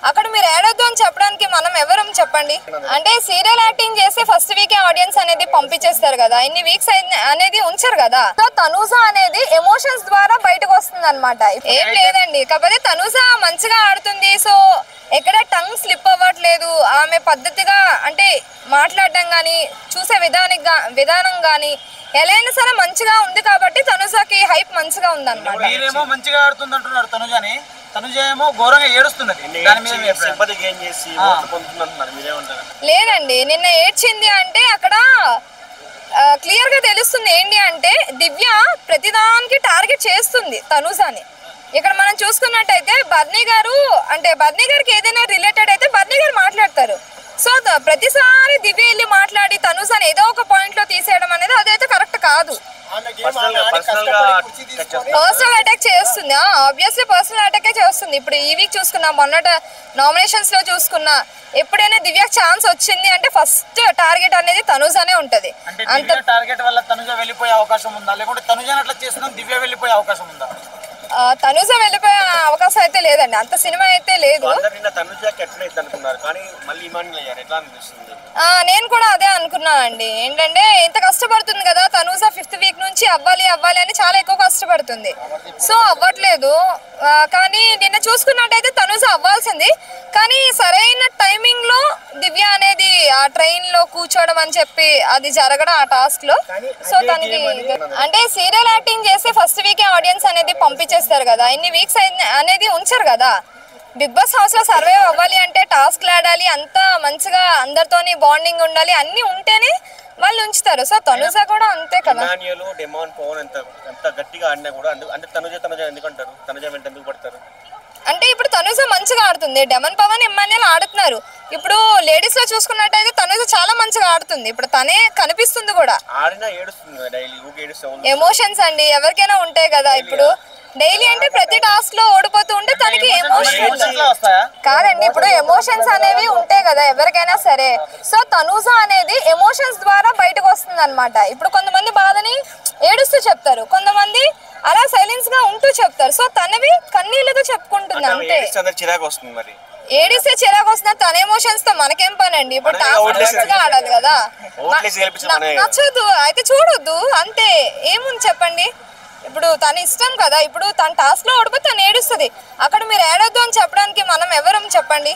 అక్కడ మీరు ఏడొద్దు అని చెప్పడానికి మనం ఎవరం చెప్పండి. అంటే సీరియల్ యాక్టింగ్ చేసి ఫస్ట్ వీక్ ఆడియన్స్ అనేది పంపించేస్తారు కదా, ఇన్ని వీక్స్ అనేది ఉంచరు కదా. సో తనూజ అనేది ఎమోషన్స్ ద్వారా బయటకు వస్తుంది అనమాట. ఏం లేదండి, కాకపోతే తనూజ మంచిగా ఆడుతుంది. సో ఎక్కడ టంగ్ స్లిప్ అవ్వట్లేదు. ఆమె పద్ధతిగా అంటే మాట్లాడడం కానీ చూసే విధానం కానీ ఎలా అయినా సరే మంచిగా ఉంది కాబట్టి తనుజకి హైప్ మంచిగా ఉంది అన్నమాట. మీరేమో మంచిగా ఆడుతుంది అంటున్నారు తనుజని, తనుజ ఏమో ఘోరంగా ఏడుస్తున్నది. దాని మీద సింపతి గెయిన్ చేసి ఓట్లు పొందుతున్నారు, మీరేమంటారు? లేదండి, నిన్న ఏడ్చింది అంటే అక్కడ క్లియర్ గా తెలుస్తుంది ఏంటి అంటే దివ్య ప్రతిదానికి టార్గెట్ చేస్తుంది తనుజని. ఇక్కడ మనం చూసుకున్నట్టయితే బర్నీ గారికి ఏదైనా రిలేటెడ్ అయితే బర్నీ గారు మాట్లాడతారు. సో ప్రతిసారి దివ్య వెళ్ళి మాట్లాడి తనుజని ఏదో ఒక పాయింట్ లో తీసేయడం అనేది అదైతే కరెక్ట్ కాదు. పర్సనల్ అటాక్ చేస్తుంది, ఆబ్వియస్లీ పర్సనల్ అటాకే చేస్తుంది. ఇప్పుడు ఈ వీక్ చూసుకున్నా, మొన్నట నామినేషన్స్ లో చూసుకున్నా, ఎప్పుడైనా దివ్యకి ఛాన్స్ వచ్చింది అంటే ఫస్ట్ టార్గెట్ అనేది తనుజనే ఉంటది. అంత టార్గెట్ వల్ల తనుజ వెళ్ళిపోయే అవకాశం ఉందా, లేకుంటే తనుజ అట్లా చేస్తున్నాం దివ్య వెళ్ళిపోయే అవకాశం ఉందా? తనుజ వెళ్ళిపోయే అవకాశం అయితే లేదండి, అంత సినిమా అయితే లేదు. నేను కూడా అదే అనుకున్నానండి. ఏంటంటే ఇంత కష్టపడుతుంది కదా తనుజ, 5th వీక్ నుంచి అవ్వాలి అని చాలా ఎక్కువ కష్టపడుతుంది. సో అవ్వట్లేదు. కానీ నిన్న చూసుకున్నట్టయితే తనుజ అవ్వాల్సింది, కానీ సరైన టైమింగ్ లో దివ్య అనేది ఆ ట్రైన్ లో కూర్చోవడం అని చెప్పి అది జరగడం ఆ టాస్క్ లో. సో తనకి అంటే సీరియల్ యాక్టింగ్ చేసి ఫస్ట్ వీక్ ఆడియన్స్ అనేది పంపించేస్తారు కదా, ఇన్ని వీక్స్ అనేది ఉంచరు కదా. బిగ్ బాస్ హౌస్ లో సర్వైవ్ అవ్వాలి అంటే టాస్క్లు ఆడాలి, అంతా మంచిగా అందరితోని బాండింగ్ ఉండాలి, అన్ని ఉంటేనే వాళ్ళు ఉంచుతారు. సో తనుజ కూడా అంతే కదా. అంటే ఇప్పుడు తనుజ మంచిగా ఆడుతుంది, డెమన్ పవన్ ఎమ్మెల్యేలు ఆడుతున్నారు. ఇప్పుడు లేడీస్ లో చూసుకున్నట్టయితే తనుజ చాలా మంచిగా ఆడుతుంది. ఇప్పుడు తనే కనిపిస్తుంది కూడా. ఎమోషన్స్ అండి ఎవరికైనా ఉంటాయి కదా. ఇప్పుడు డైలీ అంటే ప్రతి టాస్క్ లో ఓడిపోతూ ఉంటే తనకి ఎమోషన్స్ కాదండి, ఇప్పుడు ఎమోషన్స్ అనేవి ఉంటాయి కదా ఎవరికైనా సరే. సో తనూజ అనేది ఎమోషన్స్ ద్వారా బయటకు వస్తుంది అనమాట. ఇప్పుడు కొంతమంది బాధని ఏడుస్తూ చెప్తారు, కొంతమంది అలా సైలెన్స్ గా ఉంటూ చెప్తారు. సో తనవి కన్నీళ్లతో చెప్పుకుంటుంది అంతే. ఏడిస్తే చిరాకు వస్తుంది, తన ఎమోషన్స్ తో మనకేం పని అండి. ఇప్పుడు టాస్క్ గా ఆడాలి కదా. నచ్చదు అయితే చూడొద్దు అంతే, ఏముంది చెప్పండి. ఇప్పుడు తన ఇష్టం కదా. ఇప్పుడు తన టాస్క్ లో ఓడిపోతే తను ఏడుస్తుంది. అక్కడ మీరు ఏడొద్దు అని చెప్పడానికి మనం ఎవరం చెప్పండి.